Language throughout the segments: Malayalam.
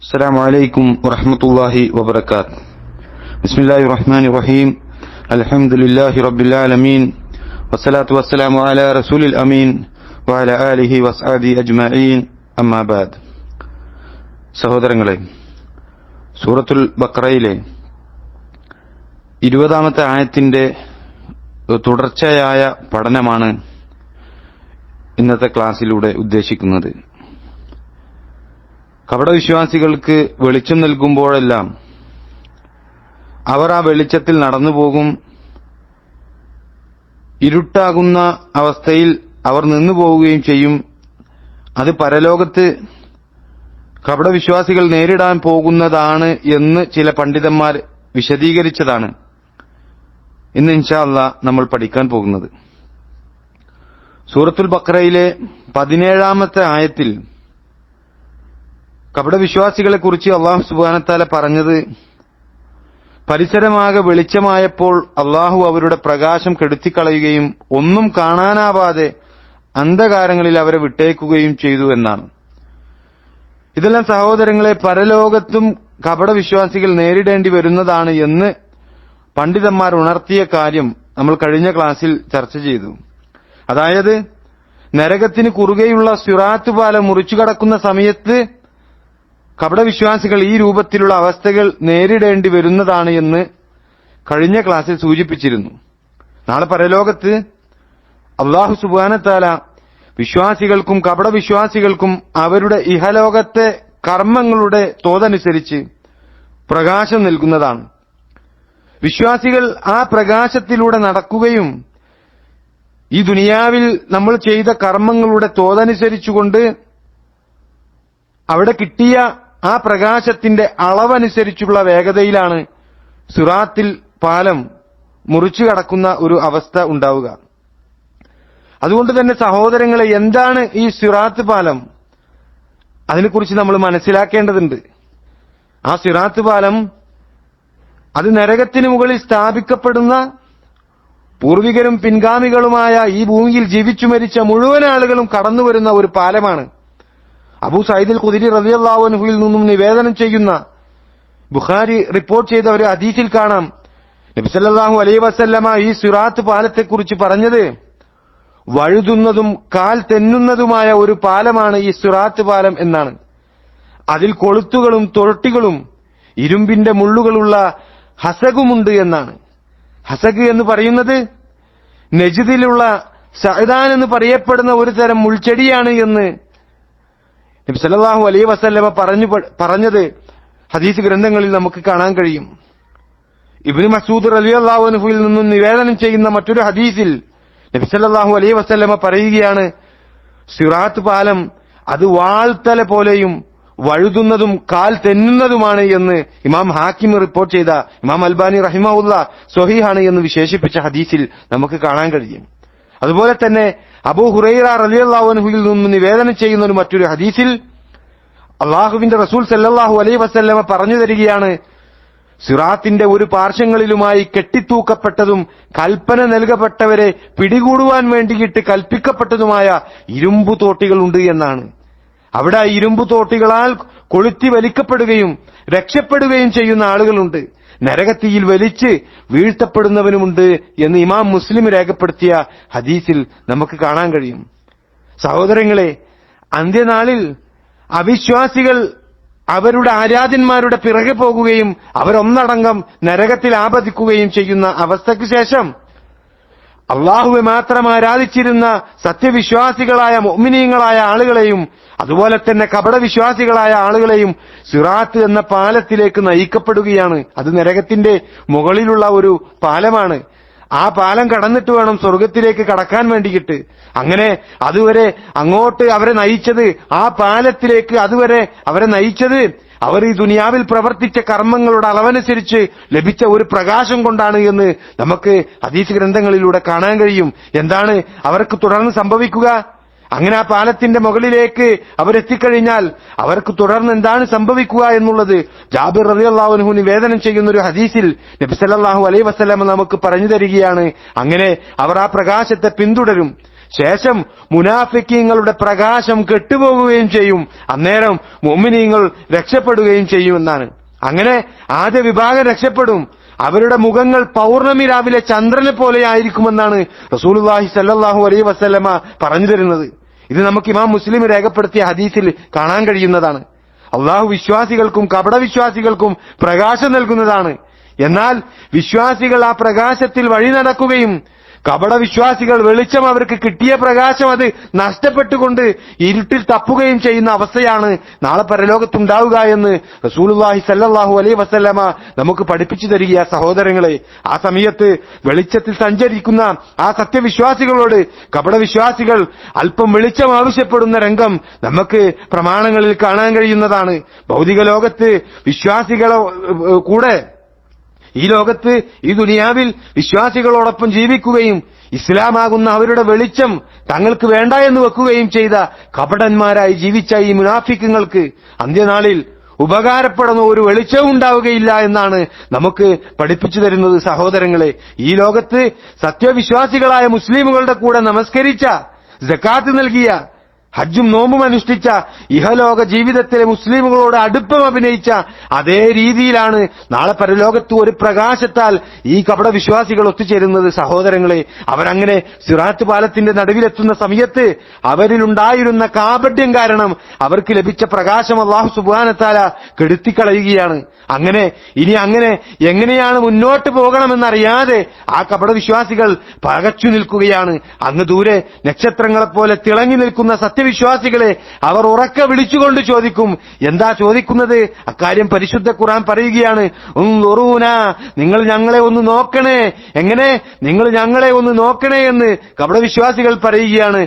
السلام عليكم ورحمة الله وبركاته. بسم الله الرحمن الرحيم. الحمد لله رب العالمين والصلاة والسلام على رسول الأمين وعلى آله وصحبه أجمعين. أما بعد. സഹോദരങ്ങളെ, സൂറത്തുൽ ബഖറയിലെ 20-ാമത്തെ ആയത്തിന്റെ തുടർച്ചയായ പഠനമാണ് ഇന്നത്തെ ക്ലാസ്സിലൂടെ ഉദ്ദേശിക്കുന്നത്. കപടവിശ്വാസികൾക്ക് വെളിച്ചം നൽകുമ്പോഴെല്ലാം അവർ ആ വെളിച്ചത്തിൽ നടന്നുപോകും. ഇരുട്ടാകുന്ന അവസ്ഥയിൽ അവർ നിന്നുപോവുകയും ചെയ്യും. അത് പരലോകത്ത് കപടവിശ്വാസികൾ നേരിടാൻ പോകുന്നതാണ് എന്ന് ചില പണ്ഡിതന്മാർ വിശദീകരിച്ചതാണ് ഇന്ന് ഇൻഷാ അല്ലാഹ് നമ്മൾ പഠിക്കാൻ പോകുന്നത്. സൂറത്തുൽ ബഖറയിലെ 17-ാമത്തെ ആയത്തിൽ കപടവിശ്വാസികളെ കുറിച്ച് അല്ലാഹു സുബ്ഹാനഹു വ തആല പറഞ്ഞത്, പരിസരമാകെ വെളിച്ചമായപ്പോൾ അല്ലാഹു അവരുടെ പ്രകാശം കെടുത്തിക്കളയുകയും ഒന്നും കാണാനാവാതെ അന്ധകാരങ്ങളിൽ അവരെ വിട്ടേക്കുകയും ചെയ്തു എന്നാണ്. ഇതെല്ലാം സഹോദരങ്ങളെ, പരലോകത്തും കപടവിശ്വാസികൾ നേരിടേണ്ടി വരുന്നതാണ് എന്ന് പണ്ഡിതന്മാർ ഉണർത്തിയ കാര്യം നമ്മൾ കഴിഞ്ഞ ക്ലാസ്സിൽ ചർച്ച ചെയ്തു. അതായത്, നരകത്തിന് കുറുകെയുള്ള സിറാത്ത് പാലം മുറിച്ചു കടക്കുന്ന സമയത്ത് കപടവിശ്വാസികൾ ഈ രൂപത്തിലുള്ള അവസ്ഥകൾ നേരിടേണ്ടി വരുന്നതാണ് എന്ന് കഴിഞ്ഞ ക്ലാസ്സിൽ സൂചിപ്പിച്ചിരുന്നു. നാളെ പരലോകത്ത് അല്ലാഹു സുബ്ഹാനഹു വ തആല വിശ്വാസികൾക്കും കപടവിശ്വാസികൾക്കും അവരുടെ ഇഹലോകത്തെ കർമ്മങ്ങളുടെ തോതനുസരിച്ച് പ്രകാശം നൽകുന്നതാണ്. വിശ്വാസികൾ ആ പ്രകാശത്തിലൂടെ നടക്കുകയും ഈ ദുനിയാവിൽ നമ്മൾ ചെയ്ത കർമ്മങ്ങളുടെ തോതനുസരിച്ചുകൊണ്ട് അവിടെ കിട്ടിയ ആ പ്രകാശത്തിന്റെ അളവനുസരിച്ചുള്ള വേഗതയിലാണ് സിറാത്തിൽ പാലം മുറിച്ചു കടക്കുന്ന ഒരു അവസ്ഥ ഉണ്ടാവുക. അതുകൊണ്ട് തന്നെ സഹോദരങ്ങളെ, എന്താണ് ഈ സിറാത്ത് പാലം? അതിനെക്കുറിച്ച് നമ്മൾ മനസ്സിലാക്കേണ്ടതുണ്ട്. ആ സിറാത്ത് പാലം അത് നരകത്തിന് മുകളിൽ സ്ഥാപിക്കപ്പെടുന്ന പൂർവികരും പിൻഗാമികളുമായ ഈ ഭൂമിയിൽ ജീവിച്ചു മരിച്ച മുഴുവൻ ആളുകളും കടന്നുവരുന്ന ഒരു പാലമാണ്. അബൂ സഈദ് ഖുദരി റളിയല്ലാഹു അൻഹുവിൽ നിന്നും നിവേദനം ചെയ്യുന്ന ബുഖാരി റിപ്പോർട്ട് ചെയ്ത ഒരു ഹദീസിൽ കാണാം, നബി സല്ലല്ലാഹു അലൈഹി വസല്ലമ ഈ സിറാത്ത് പാലത്തെക്കുറിച്ച് പറഞ്ഞത്, വഴുതുന്നതും കാൽ തെന്നുന്നതുമായ ഒരു പാലമാണ് ഈ സിറാത്ത് പാലം എന്നാണ്. അതിൽ കൊളുത്തുകളും തൊട്ടികളും ഇരുമ്പിന്റെ മുള്ളുകളുള്ള ഹസഗുമുണ്ട് എന്നാണ്. ഹസഗ് എന്ന് പറയുന്നത് നജ്ദിലുള്ള സഅദാൻ എന്ന് പറയപ്പെടുന്ന ഒരു തരം മുൾച്ചെടിയാണ് എന്ന് നബി സല്ലല്ലാഹു അലൈഹി വസല്ലമ പറഞ്ഞത് ഹദീസ് ഗ്രന്ഥങ്ങളിൽ നമുക്ക് കാണാൻ കഴിയും. ഇബ്നു മസ്ഊദ് റളിയല്ലാഹു അൻഹുവിൽ നിന്നും നിവേദനം ചെയ്യുന്ന മറ്റൊരു ഹദീസിൽ നബി സല്ലല്ലാഹു അലൈഹി വസല്ലമ പറയുകയാണ്, സിറാത്ത് പാലം അത് വാൾത്തല പോലെയും വഴുതുന്നതും കാൽ തെന്നുന്നതുമാണ് എന്ന് ഇമാം ഹാക്കിം റിപ്പോർട്ട് ചെയ്ത, ഇമാം അൽബാനി റഹിമഹുല്ലാഹ് സ്വഹീഹാണ് എന്ന് വിശേഷിപ്പിച്ച ഹദീസിൽ നമുക്ക് കാണാൻ കഴിയും. അതുപോലെ തന്നെ അബൂ ഹുറൈറ റളിയല്ലാഹു അൻഹുവിൽ നിന്ന് നിവേദനം ചെയ്യുന്ന ഒരു മറ്റൊരു ഹദീസിൽ അല്ലാഹുവിന്റെ റസൂൽ സല്ലല്ലാഹു അലൈഹി വസല്ലമ പറഞ്ഞു തരികയാണ്, സിറാത്തിന്റെ ഒരു പാർശ്വങ്ങളിലുമായി കെട്ടിത്തൂക്കപ്പെട്ടതും കൽപ്പന നൽകപ്പെട്ടവരെ പിടികൂടുവാൻ വേണ്ടിയിട്ട് കൽപ്പിക്കപ്പെട്ടതുമായ ഇരുമ്പു തോട്ടികളുണ്ട് എന്നാണ്. അവിടെ ഇരുമ്പു തോട്ടികളാൽ കൊളുത്തി വലിക്കപ്പെടുകയും രക്ഷപ്പെടുകയും ചെയ്യുന്ന ആളുകളുണ്ട്. നരകത്തിയിൽ വലിച്ച് വീഴ്ത്തപ്പെടുന്നവനുമുണ്ട് എന്ന് ഇമാം മുസ്ലിം രേഖപ്പെടുത്തിയ ഹദീസിൽ നമുക്ക് കാണാൻ കഴിയും. സഹോദരങ്ങളെ, അന്ത്യനാളിൽ അവിശ്വാസികൾ അവരുടെ ആരാധ്യന്മാരുടെ പിറകെ പോകുകയും അവരൊന്നടങ്കം നരകത്തിൽ ആപതിക്കുകയും ചെയ്യുന്ന അവസ്ഥയ്ക്ക് ശേഷം അള്ളാഹുവെ മാത്രം ആരാധിച്ചിരുന്ന സത്യവിശ്വാസികളായ മുഅ്മിനീങ്ങളായ ആളുകളെയും അതുപോലെ തന്നെ കപടവിശ്വാസികളായ ആളുകളെയും സിറാത്ത് എന്ന പാലത്തിലേക്ക് നയിക്കപ്പെടുകയാണ്. അത് നരകത്തിന്റെ മുകളിലുള്ള ഒരു പാലമാണ്. ആ പാലം കടന്നിട്ട് വേണം സ്വർഗത്തിലേക്ക് കടക്കാൻ വേണ്ടിയിട്ട്. അങ്ങനെ അതുവരെ അങ്ങോട്ട് അവരെ നയിച്ചത്, ആ പാലത്തിലേക്ക് അതുവരെ അവരെ നയിച്ചത് അവർ ഈ ദുനിയാവിൽ പ്രവർത്തിച്ച കർമ്മങ്ങളുടെ അളവനുസരിച്ച് ലഭിച്ച ഒരു പ്രകാശം കൊണ്ടാണ് എന്ന് നമുക്ക് ഹദീസ് ഗ്രന്ഥങ്ങളിലൂടെ കാണാൻ കഴിയും. എന്താണ് അവർക്ക് തുടർന്ന് സംഭവിക്കുക? അങ്ങനെ ആ പാലത്തിന്റെ മുകളിലേക്ക് അവരെത്തിക്കഴിഞ്ഞാൽ അവർക്ക് തുടർന്ന് എന്താണ് സംഭവിക്കുക എന്നുള്ളത് ജാബിർ റളിയല്ലാഹു അൻഹു നിവേദനം ചെയ്യുന്ന ഒരു ഹദീസിൽ നബി സല്ലല്ലാഹു അലൈഹി വസല്ലം നമുക്ക് പറഞ്ഞു തരികയാണ്. അങ്ങനെ അവർ ആ പ്രകാശത്തെ പിന്തുടരും. ശേഷം മുനാഫിക്കീങ്ങളുടെ പ്രകാശം കെട്ടുപോകുകയും ചെയ്യും. അന്നേരം മുഅ്മിനീങ്ങൾ രക്ഷപ്പെടുകയും ചെയ്യുമെന്നാണ്. അങ്ങനെ ആദ്യ വിഭാഗം രക്ഷപ്പെടും. അവരുടെ മുഖങ്ങൾ പൗർണമി രാവിലെ ചന്ദ്രനെ പോലെ ആയിരിക്കുമെന്നാണ് റസൂലുള്ളാഹി സ്വല്ലല്ലാഹു അലൈഹി വസല്ലമ പറഞ്ഞു തരുന്നത്. ഇത് നമുക്ക് ഇമാം മുസ്ലിം രേഖപ്പെടുത്തിയ ഹദീസിൽ കാണാൻ കഴിയുന്നതാണ്. അള്ളാഹു വിശ്വാസികൾക്കും കപടവിശ്വാസികൾക്കും പ്രകാശം നൽകുന്നതാണ്. എന്നാൽ വിശ്വാസികൾ ആ പ്രകാശത്തിൽ വഴി നടക്കുകയും കപടവിശ്വാസികൾ വെളിച്ചം അവർക്ക് കിട്ടിയ പ്രകാശം അത് നഷ്ടപ്പെട്ടുകൊണ്ട് ഇരുട്ടിൽ തപ്പുകയും ചെയ്യുന്ന അവസ്ഥയാണ് നാളെ പരലോകത്തുണ്ടാവുക എന്ന് റസൂലുള്ളാഹി സ്വല്ലല്ലാഹു അലൈഹി വസല്ലമ നമുക്ക് പഠിപ്പിച്ചു തരിക സഹോദരങ്ങളെ. ആ സമയത്ത് വെളിച്ചത്തിൽ സഞ്ചരിക്കുന്ന ആ സത്യവിശ്വാസികളോട് കപടവിശ്വാസികൾ അല്പം വെളിച്ചം ആവശ്യപ്പെടുന്ന രംഗം നമുക്ക് പ്രമാണങ്ങളിൽ കാണാൻ കഴിയുന്നതാണ്. ഭൗതിക ലോകത്ത് വിശ്വാസികളെ കൂടെ ഈ ലോകത്ത് ഈ ദുനിയാവിൽ വിശ്വാസികളോടൊപ്പം ജീവിക്കുകയും ഇസ്ലാമാകുന്ന അവരുടെ വെളിച്ചം തങ്ങൾക്ക് വേണ്ട എന്ന് വെക്കുകയും ചെയ്ത കപടന്മാരായി ജീവിച്ച ഈ മുനാഫിക്കുകൾക്ക് അന്ത്യനാളിൽ ഉപകാരപ്പെടുന്ന ഒരു വെളിച്ചവും ഉണ്ടാവുകയില്ല എന്നാണ് നമുക്ക് പഠിപ്പിച്ചു തരുന്നത് സഹോദരങ്ങളെ. ഈ ലോകത്ത് സത്യവിശ്വാസികളായ മുസ്ലിമുകളുടെ കൂടെ നമസ്കരിച്ച, സകാത്ത് നൽകിയ, ഹജ്ജും നോമ്പും അനുഷ്ഠിച്ച, ഇഹലോക ജീവിതത്തിലെ മുസ്ലിമുകളോട് അടുപ്പം അഭിനയിച്ച അതേ രീതിയിലാണ് നാളെ പരലോകത്ത് ഒരു പ്രകാശത്താൽ ഈ കപട വിശ്വാസികൾ ഒത്തുചേരുന്നത് സഹോദരങ്ങളെ. അവരങ്ങനെ സിറാത്ത് പാലത്തിന്റെ നടുവിലെത്തുന്ന സമയത്ത് അവരിലുണ്ടായിരുന്ന കാപട്യം കാരണം അവർക്ക് ലഭിച്ച പ്രകാശം അല്ലാഹു സുബ്ഹാനഹു വ തആല കെടുത്തിക്കളയുകയാണ്. ഇനി എങ്ങനെയാണ് മുന്നോട്ട് പോകണമെന്നറിയാതെ ആ കപടവിശ്വാസികൾ പകച്ചു നിൽക്കുകയാണ്. അങ്ങ് ദൂരെ നക്ഷത്രങ്ങളെപ്പോലെ തിളങ്ങി നിൽക്കുന്ന സത്യവിശ്വാസികളെ അവർ ഉറക്കെ വിളിച്ചുകൊണ്ട് ചോദിക്കും. എന്താ ചോദിക്കുന്നത്? അക്കാര്യം പരിശുദ്ധ ഖുർആൻ പറയുകയാണ്, നിങ്ങൾ ഞങ്ങളെ ഒന്ന് നോക്കണേ. എങ്ങനെ? നിങ്ങൾ ഞങ്ങളെ ഒന്ന് നോക്കണേ എന്ന് കപടവിശ്വാസികൾ പറയുകയാണ്.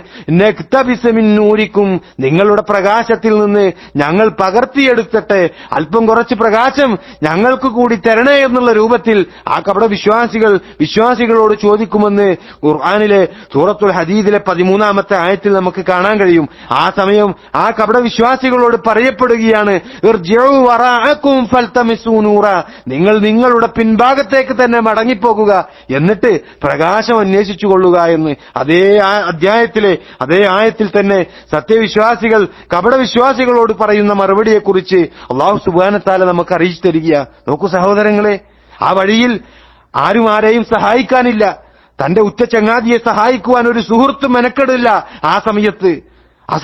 നൂരിക്കും, നിങ്ങളുടെ പ്രകാശത്തിൽ നിന്ന് ഞങ്ങൾ പകർത്തിയെടുക്കട്ടെ, അല്പം കുറച്ച് പ്രകാശം ഞങ്ങൾക്ക് കൂടി തരണേ എന്നുള്ള രൂപത്തിൽ ആ കപട വിശ്വാസികളോട് ചോദിക്കുമെന്ന് ഖുർആനിലെ സൂറത്തുൽ ഹദീദിലെ 13-ാമത്തെ ആയത്തിൽ നമുക്ക് കാണാൻ കഴിയും. ആ സമയം ആ കപട വിശ്വാസികളോട് പറയപ്പെടുകയാണ്, നിങ്ങൾ നിങ്ങളുടെ പിൻഭാഗത്തേക്ക് തന്നെ മടങ്ങിപ്പോകുക, എന്നിട്ട് പ്രകാശം അന്വേഷിച്ചു കൊള്ളുക എന്ന്. അതേ ആയത്തിൽ തന്നെ സത്യവിശ്വാസികൾ കപടവിശ്വാസികളോട് പറയുന്ന മറുപടിയെക്കുറിച്ച് അല്ലാഹു സുബ്ഹാനഹു വ തആല നമുക്ക് അറിയിച്ചു തരിക. നോക്കൂ സഹോദരങ്ങളെ, ആ വഴിയിൽ ആരും ആരെയും സഹായിക്കാനില്ല. തന്റെ ഉറ്റ ചങ്ങാതിയെ സഹായിക്കുവാൻ ഒരു സുഹൃത്തും മെനക്കെടില്ല. ആ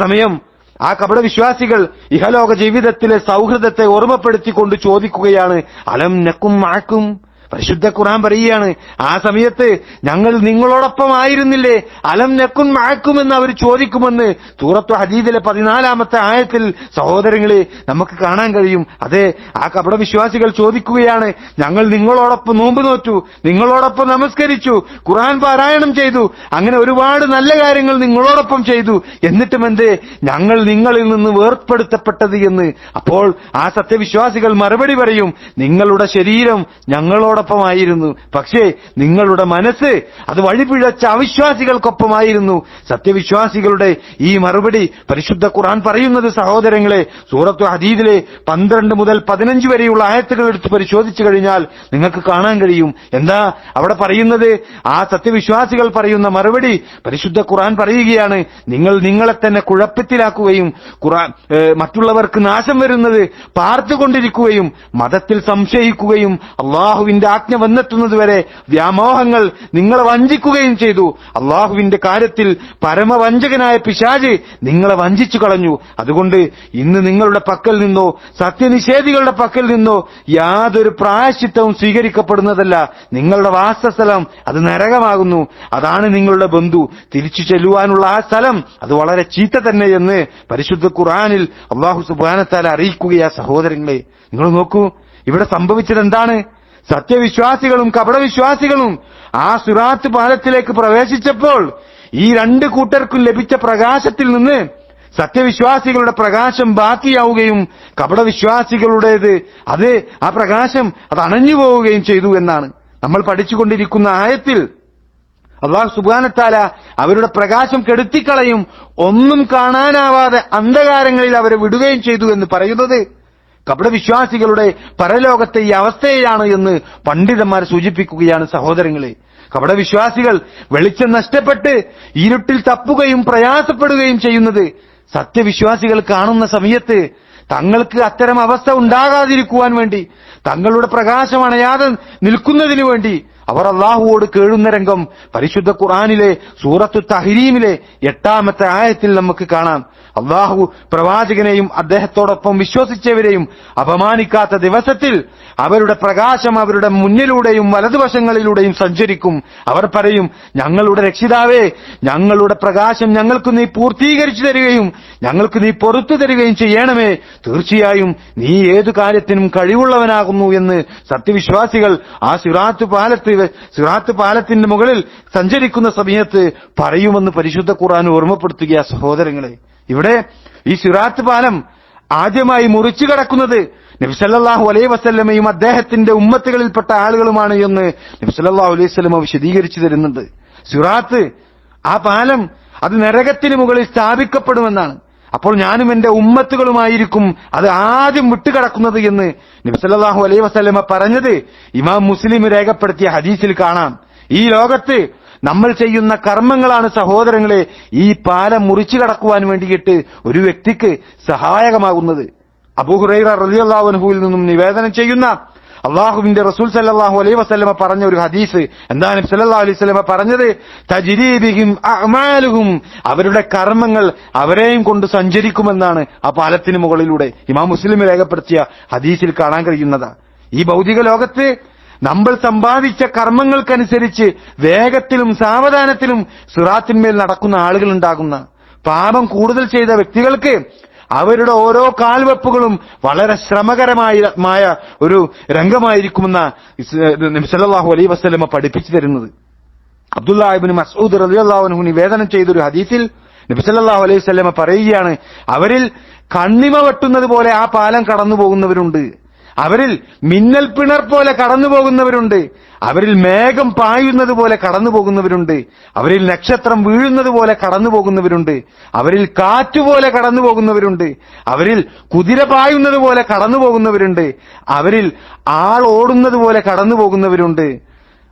സമയം ആ കപടവിശ്വാസികൾ ഇഹലോക ജീവിതത്തിലെ സൗഹൃദത്തെ ഓർമ്മപ്പെടുത്തിക്കൊണ്ട് ചോദിക്കുകയാണ്, അലം നക്കും മഅക്കും. പരിശുദ്ധ ഖുർആൻ പറയുകയാണ്, ആ സമയത്ത് ഞങ്ങൾ നിങ്ങളോടൊപ്പം ആയിരുന്നില്ലേ? അലം നക്കുൻ മഅക്കും എന്ന് അവർ ചോദിക്കുമെന്ന് സൂറത്തു ഹദീദിലെ 14-ാമത്തെ ആയത്തിൽ സഹോദരങ്ങളെ നമുക്ക് കാണാൻ കഴിയും. അതെ, ആ കപടവിശ്വാസികൾ ചോദിക്കുകയാണ്, ഞങ്ങൾ നിങ്ങളോടൊപ്പം നോമ്പ് നോറ്റു, നിങ്ങളോടൊപ്പം നമസ്കരിച്ചു, ഖുർആൻ പാരായണം ചെയ്തു, അങ്ങനെ ഒരുപാട് നല്ല കാര്യങ്ങൾ നിങ്ങളോടൊപ്പം ചെയ്തു, എന്നിട്ടും എന്തേ ഞങ്ങൾ നിങ്ങളിൽ നിന്ന് വേർപ്പെടുത്തപ്പെട്ടത് എന്ന്. അപ്പോൾ ആ സത്യവിശ്വാസികൾ മറുപടി പറയും, നിങ്ങളുടെ ശരീരം ഞങ്ങളോടൊപ്പമായിരുന്നു, പക്ഷേ നിങ്ങളുടെ മനസ്സ് അത് വഴിപിഴച്ച അവിശ്വാസികൾക്കൊപ്പമായിരുന്നു. സത്യവിശ്വാസികളുടെ ഈ മറുപടി പരിശുദ്ധ ഖുർആൻ പറയുന്നത് സഹോദരങ്ങളെ, സൂറത്തു ഹദീദിലെ 12 മുതൽ 15 വരെയുള്ള ആയത്തുകൾ എടുത്ത് പരിശോധിച്ചു കഴിഞ്ഞാൽ നിങ്ങൾക്ക് കാണാൻ കഴിയും. എന്താ അവിടെ പറയുന്നത്? ആ സത്യവിശ്വാസികൾ പറയുന്ന മറുപടി പരിശുദ്ധ ഖുർആൻ പറയുകയാണ്, നിങ്ങൾ നിങ്ങളെ തന്നെ കുഴപ്പത്തിലാക്കുകയും മറ്റുള്ളവർക്ക് നാശം വരുന്നത് പാർത്തുകൊണ്ടിരിക്കുകയും മതത്തിൽ സംശയിക്കുകയും അള്ളാഹുവിന്റെ ആജ്ഞ വന്നെത്തുന്നതുവരെ വ്യാമോഹങ്ങൾ നിങ്ങളെ വഞ്ചിക്കുകയും ചെയ്തു. അള്ളാഹുവിന്റെ കാര്യത്തിൽ പരമവഞ്ചകനായ പിശാച് നിങ്ങളെ വഞ്ചിച്ചു കളഞ്ഞു. അതുകൊണ്ട് ഇന്ന് നിങ്ങളുടെ പക്കൽ നിന്നോ സത്യനിഷേധികളുടെ പക്കൽ നിന്നോ യാതൊരു പ്രായശ്ചിത്തവും സ്വീകരിക്കപ്പെടുന്നതല്ല. നിങ്ങളുടെ വാസസ്ഥലം അത് നരകമാകുന്നു. അതാണ് നിങ്ങളുടെ ബന്ധു. തിരിച്ചു ചെല്ലുവാനുള്ള ആ സ്ഥലം അത് വളരെ ചീത്ത തന്നെ എന്ന് പരിശുദ്ധ ഖുർആനിൽ അല്ലാഹു സുബ്ഹാനഹു വ തആല അറിയിക്കുകയാ. സഹോദരങ്ങളെ, നിങ്ങൾ നോക്കൂ, ഇവിടെ സംഭവിച്ചത് എന്താണ്? സത്യവിശ്വാസികളും കപടവിശ്വാസികളും ആ സിറാത്ത് പാലത്തിലേക്ക് പ്രവേശിച്ചപ്പോൾ ഈ രണ്ട് കൂട്ടർക്കും ലഭിച്ച പ്രകാശത്തിൽ നിന്ന് സത്യവിശ്വാസികളുടെ പ്രകാശം ബാക്കിയാവുകയും കപടവിശ്വാസികളുടേത് ആ പ്രകാശം അത് അണഞ്ഞു പോവുകയും ചെയ്തു എന്നാണ് നമ്മൾ പഠിച്ചുകൊണ്ടിരിക്കുന്ന ആയത്തിൽ. അല്ലാഹു സുബ്ഹാനഹു വ തആല അവരുടെ പ്രകാശം കെടുത്തിക്കളയും, ഒന്നും കാണാനാവാതെ അന്ധകാരങ്ങളിൽ അവരെ വിടുകയും ചെയ്തു എന്ന് പറയുന്നത് കപടവിശ്വാസികളുടെ പരലോകത്തെ ഈ അവസ്ഥയാണ് എന്ന് പണ്ഡിതന്മാർ സൂചിപ്പിക്കുകയാണ്. സഹോദരങ്ങളെ, കപടവിശ്വാസികൾ വെളിച്ചം നഷ്ടപ്പെട്ട് ഇരുട്ടിൽ തപ്പുകയും പ്രയാസപ്പെടുകയും ചെയ്യുന്നത് സത്യവിശ്വാസികൾ കാണുന്ന സമയത്ത് തങ്ങൾക്ക് അത്തരം അവസ്ഥ ഉണ്ടാകാതിരിക്കുവാൻ വേണ്ടി, തങ്ങളുടെ പ്രകാശം അണയാതെ നിൽക്കുന്നതിനു വേണ്ടി അവർ അള്ളാഹുവോട് കേഴുന്ന രംഗം പരിശുദ്ധ ഖുർആനിലെ സൂറത്തു തഹ്രീമിലെ 8-ാമത്തെ ആയത്തിൽ നമുക്ക് കാണാം. അള്ളാഹു പ്രവാചകനെയും അദ്ദേഹത്തോടൊപ്പം വിശ്വസിച്ചവരെയും അപമാനിക്കാത്ത ദിവസത്തിൽ അവരുടെ പ്രകാശം അവരുടെ മുന്നിലൂടെയും വലതുവശങ്ങളിലൂടെയും സഞ്ചരിക്കും. അവർ പറയും, ഞങ്ങളുടെ രക്ഷിതാവേ, ഞങ്ങളുടെ പ്രകാശം ഞങ്ങൾക്ക് നീ പൂർത്തീകരിച്ചു തരികയും ഞങ്ങൾക്ക് നീ പുറത്തു തരികയും ചെയ്യണമേ. തീർച്ചയായും നീ ഏതു കാര്യത്തിനും കഴിവുള്ളവനാകുന്നു എന്ന് സത്യവിശ്വാസികൾ ആ സിറാത്ത് പാലത്തിന്റെ മുകളിൽ സഞ്ചരിക്കുന്ന സമയത്ത് പറയുമെന്ന് പരിശുദ്ധ ഖുർആൻ ഓർമ്മപ്പെടുത്തുക. സഹോദരങ്ങളെ, ഇവിടെ ഈ സിറാത്ത് പാലം ആദ്യമായി മുറിച്ചു കടക്കുന്നത് നബി സല്ലല്ലാഹു അലൈഹി വസല്ലമയും അദ്ദേഹത്തിന്റെ ഉമ്മത്തുകളിൽപ്പെട്ട ആളുകളുമാണ് എന്ന് നബി സല്ലല്ലാഹു അലൈഹി വസല്ലമ വിശദീകരിച്ചു തരുന്നുണ്ട്. സിറാത്ത്, ആ പാലം അത് നരകത്തിന് മുകളിൽ സ്ഥാപിക്കപ്പെടുമെന്നാണ്. അപ്പോൾ ഞാനും എന്റെ ഉമ്മത്തുകളുമായിരിക്കും അത് ആദ്യം വിട്ടുകിടക്കുന്നത് എന്ന് നബി സല്ലല്ലാഹു അലൈഹി വസല്ലമ പറഞ്ഞത് ഇമാം മുസ്ലിം രേഖപ്പെടുത്തിയ ഹദീസിൽ കാണാം. ഈ ലോകത്ത് നമ്മൾ ചെയ്യുന്ന കർമ്മങ്ങളാണ് സഹോദരങ്ങളെ ഈ പാലം മുറിച്ചു കടക്കുവാൻ വേണ്ടിയിട്ട് ഒരു വ്യക്തിക്ക് സഹായകമാകുന്നത്. അബൂ ഹുറൈറ റളിയല്ലാഹു അൻഹുവിൽ നിന്നും നിവേദനം ചെയ്യുന്ന അള്ളാഹുവിന്റെ റസൂൽ സല്ലല്ലാഹു അലൈഹി വസല്ലമ പറഞ്ഞ ഒരു ഹദീസ് എന്താണ് നബി സല്ലല്ലാഹു അലൈഹി വസല്ലമ പറഞ്ഞത്? തജ്രീ ബിഹിം അഅ്മാലുഹും, അവരുടെ കർമ്മങ്ങൾ അവരെയും കൊണ്ട് സഞ്ചരിക്കുമെന്നാണ് ആ പാലത്തിന് മുകളിലൂടെ ഇമാം മുസ്ലിം രേഖപ്പെടുത്തിയ ഹദീസിൽ കാണാൻ കഴിയുന്നത്. ഈ ഭൗതിക ലോകത്ത് നമ്മൾ സമ്പാദിച്ച കർമ്മങ്ങൾക്കനുസരിച്ച് വേഗത്തിലും സാവധാനത്തിലും സിറാത്തിന്മേൽ നടക്കുന്ന ആളുകളുണ്ടാകുന്ന, പാപം കൂടുതൽ ചെയ്ത വ്യക്തികൾക്ക് അവരുടെ ഓരോ കാൽവെപ്പുകളും വളരെ ശ്രമകരമായ ഒരു രംഗമായിരിക്കുമെന്ന നബി സല്ലല്ലാഹു അലൈഹി വസല്ലമ പഠിപ്പിച്ചു തരുന്നത്. അബ്ദുല്ലാഹ് ഇബ്നു മസ്ഊദ് റളിയല്ലാഹു അൻഹു നിവേദനം ചെയ്തൊരു ഹദീസിൽ നബി സല്ലല്ലാഹു അലൈഹി വസല്ലമ പറയുകയാണ്, അവരിൽ കണ്ണിമ വെട്ടുന്നത് പോലെ ആ പാലം കടന്നു പോകുന്നവരുണ്ട്, അവരിൽ മിന്നൽ പിണർ പോലെ കടന്നു പോകുന്നവരുണ്ട്, അവരിൽ മേഘം പായുന്നത് പോലെ കടന്നു പോകുന്നവരുണ്ട്, അവരിൽ നക്ഷത്രം വീഴുന്നത് പോലെ കടന്നു പോകുന്നവരുണ്ട്, അവരിൽ കാറ്റുപോലെ കടന്നു പോകുന്നവരുണ്ട്, അവരിൽ കുതിര പായുന്നത് പോലെ കടന്നു പോകുന്നവരുണ്ട്, അവരിൽ ആൾ ഓടുന്നത് പോലെ കടന്നു പോകുന്നവരുണ്ട്.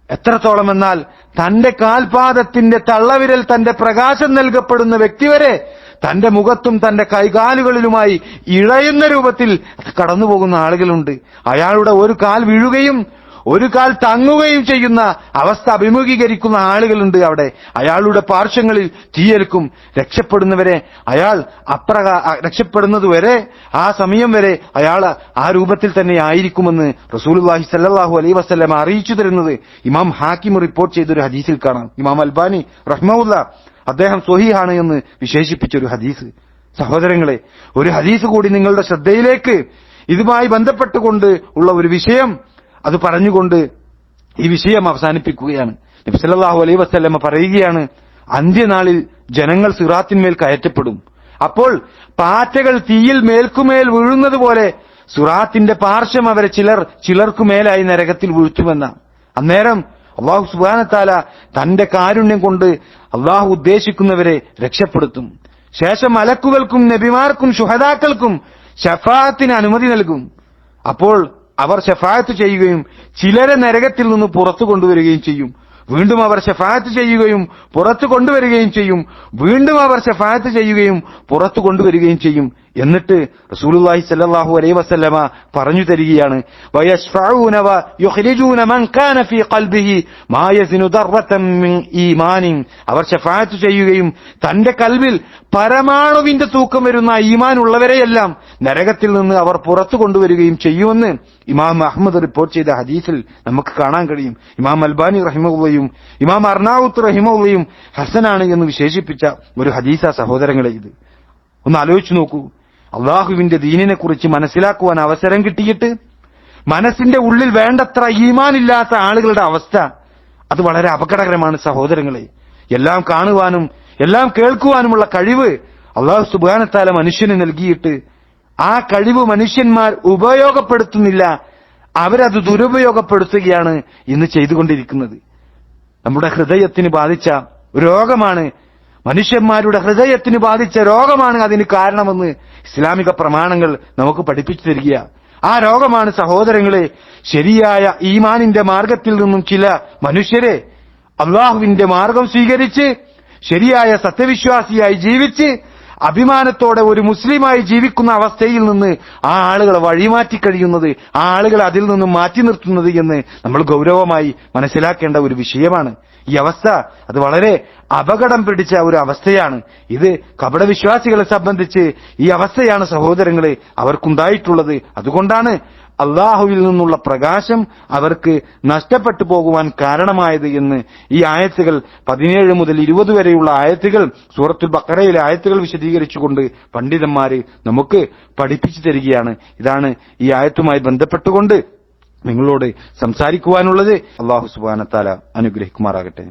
എത്രത്തോളം എന്നാൽ തന്റെ കാൽപാദത്തിന്റെ തള്ളവിരൽ തന്റെ പ്രകാശം നൽകപ്പെടുന്ന വ്യക്തി വരെ തന്റെ മുഖത്തും തന്റെ കൈകാലുകളിലുമായി ഇഴയുന്ന രൂപത്തിൽ കടന്നു പോകുന്ന ആളുകളുണ്ട്. അയാളുടെ ഒരു കാൽ വീഴുകയും ഒരു കാൽ തങ്ങുകയും ചെയ്യുന്ന അവസ്ഥ അഭിമുഖീകരിക്കുന്ന ആളുകളുണ്ട്. അവിടെ അയാളുടെ പാർശ്വങ്ങളിൽ തീയേൽക്കും. രക്ഷപ്പെടുന്നതുവരെ ആ സമയം വരെ അയാൾ ആ രൂപത്തിൽ തന്നെ ആയിരിക്കുമെന്ന് റസൂലുള്ളാഹി സ്വല്ലല്ലാഹു അലൈഹി വസല്ലം അറിയിച്ചു തരുന്നത് ഇമാം ഹാക്കിം റിപ്പോർട്ട് ചെയ്തൊരു ഹദീസിൽ കാണാം. ഇമാം അൽബാനി റഹ്മഹുല്ലാഹ് അദ്ദേഹം സ്വഹീഹാണ് എന്ന് വിശേഷിപ്പിച്ചൊരു ഹദീസ്. സഹോദരങ്ങളെ, ഒരു ഹദീസ് കൂടി നിങ്ങളുടെ ശ്രദ്ധയിലേക്ക് ഇതുമായി ബന്ധപ്പെട്ടുകൊണ്ട് ഉള്ള ഒരു വിഷയം അത് പറഞ്ഞുകൊണ്ട് ഈ വിഷയം അവസാനിപ്പിക്കുകയാണ്. നബി സല്ലല്ലാഹു അലൈഹി വസല്ലമ പറയുകയാണ്, അന്ത്യനാളിൽ ജനങ്ങൾ സിറാത്തിന്മേൽ കയറ്റപ്പെടും. അപ്പോൾ പാറ്റകൾ തീയിൽ മേൽക്കുമേൽ വീഴുന്നത് പോലെ സിറാത്തിന്റെ പാർശ്വം അവരെ ചിലർക്കുമേലായി നരകത്തിൽ വീഴ്ത്തുമെന്ന. അന്നേരം അല്ലാഹു സുബ്ഹാനഹു വ തആല തന്റെ കാരുണ്യം കൊണ്ട് അല്ലാഹു ഉദ്ദേശിക്കുന്നവരെ രക്ഷപ്പെടുത്തും. ശേഷം മലക്കുകൾക്കും നബിമാർക്കും ശുഹദാക്കൾക്കും ശഫാഅത്തിന് അനുമതി നൽകും. അപ്പോൾ അവർ ശഫാഅത്ത് ചെയ്യുകയും ചിലരെ നരകത്തിൽ നിന്ന് പുറത്തു കൊണ്ടുവരികയും ചെയ്യും. വീണ്ടും അവർ ശഫാഅത്ത് ചെയ്യുകയും പുറത്തു കൊണ്ടുവരികയും ചെയ്യും. വീണ്ടും അവർ ശഫാഅത്ത് ചെയ്യുകയും പുറത്തു കൊണ്ടുവരികയും ചെയ്യും. എന്നിട്ട് റസൂലുള്ളാഹി സ്വല്ലല്ലാഹു അലൈഹി വസല്ലമ പറഞ്ഞു തരികയാണ്, വയശ്ഫഊന വയുഖ്രിജൂന മൻ കാന ഫീ ഖൽബിഹി മാ യസ്നു ദർറതൻ മിൻ ഈമാനിൻ. അവർ ശഫാഅത്ത് ചെയ്യുകയും തന്റെ കൽബിൽ പരമാണുവിന്റെ തൂക്കം വരുന്ന ഈമാൻ ഉള്ളവരെയെല്ലാം നരകത്തിൽ നിന്ന് അവർ പുറത്തു കൊണ്ടുവരികയും ചെയ്യുമെന്ന് ഇമാം അഹ്മദ് റിപ്പോർട്ട് ചെയ്ത ഹദീസിൽ നമുക്ക് കാണാൻ കഴിയും. ഇമാം അൽബാനി റഹിമഹുള്ളയും ഇമാം അർനാവുത്ത് റഹിമഹുള്ളയും ഹസനാണ് എന്ന് വിശേഷിപ്പിച്ച ഒരു ഹദീസാ സഹോദരങ്ങളെ. ഇത് ഒന്ന് ആലോചിച്ചു നോക്കൂ. അള്ളാഹുവിന്റെ ദീനിനെ കുറിച്ച് മനസ്സിലാക്കുവാൻ അവസരം കിട്ടിയിട്ട് മനസ്സിന്റെ ഉള്ളിൽ വേണ്ടത്ര ഈമാനില്ലാത്ത ആളുകളുടെ അവസ്ഥ അത് വളരെ അപകടകരമാണ് സഹോദരങ്ങളെ. എല്ലാം കാണുവാനും എല്ലാം കേൾക്കുവാനുമുള്ള കഴിവ് അള്ളാഹു സുബ്ഹാനഹു വ തആല മനുഷ്യന് നൽകിയിട്ട് ആ കഴിവ് മനുഷ്യന്മാർ ഉപയോഗപ്പെടുത്തുന്നില്ല, അവരത് ദുരുപയോഗപ്പെടുത്തുകയാണ് ഇന്ന് ചെയ്തുകൊണ്ടിരിക്കുന്നത്. നമ്മുടെ ഹൃദയത്തിന് ബാധിച്ച രോഗമാണ്, മനുഷ്യന്മാരുടെ ഹൃദയത്തിന് ബാധിച്ച രോഗമാണ് അതിന് കാരണമെന്ന് ഇസ്ലാമിക പ്രമാണങ്ങൾ നമുക്ക് പഠിപ്പിച്ചു തരിക. ആ രോഗമാണ് സഹോദരങ്ങളെ ശരിയായ ഈമാനിന്റെ മാർഗത്തിൽ നിന്നും ചില മനുഷ്യരെ അള്ളാഹുവിന്റെ മാർഗം സ്വീകരിച്ച് ശരിയായ സത്യവിശ്വാസിയായി ജീവിച്ച് അഭിമാനത്തോടെ ഒരു മുസ്ലിമായി ജീവിക്കുന്ന അവസ്ഥയിൽ നിന്ന് ആ ആളുകളെ വഴിമാറ്റി കഴിയുന്നത്, ആ ആളുകളെ അതിൽ നിന്നും മാറ്റി നിർത്തുന്നത് എന്ന് നമ്മൾ ഗൗരവമായി മനസ്സിലാക്കേണ്ട ഒരു വിഷയമാണ്. ഈ അവസ്ഥ അത് വളരെ അപകടം പിടിച്ച ഒരു അവസ്ഥയാണ്. ഇത് കപടവിശ്വാസികളെ സംബന്ധിച്ച് ഈ അവസ്ഥയാണ് സഹോദരങ്ങളെ അവർക്കുണ്ടായിട്ടുള്ളത്. അതുകൊണ്ടാണ് അള്ളാഹുവിൽ നിന്നുള്ള പ്രകാശം അവർക്ക് നഷ്ടപ്പെട്ടു പോകുവാൻ കാരണമായത് എന്ന് ഈ ആയത്തുകൾ 17 മുതൽ 20 വരെയുള്ള ആയത്തുകൾ, സൂറത്തുൽ ബഖറയിലെ ആയത്തുകൾ വിശദീകരിച്ചുകൊണ്ട് പണ്ഡിതന്മാര് നമുക്ക് പഠിപ്പിച്ചു തരികയാണ്. ഇതാണ് ഈ ആയത്തുമായി ബന്ധപ്പെട്ടുകൊണ്ട് നിങ്ങളോട് സംസാരിക്കുവാനുള്ളത്. അല്ലാഹു സുബ്ഹാനഹു വ തആല അനുഗ്രഹിക്കുമാറാകട്ടെ.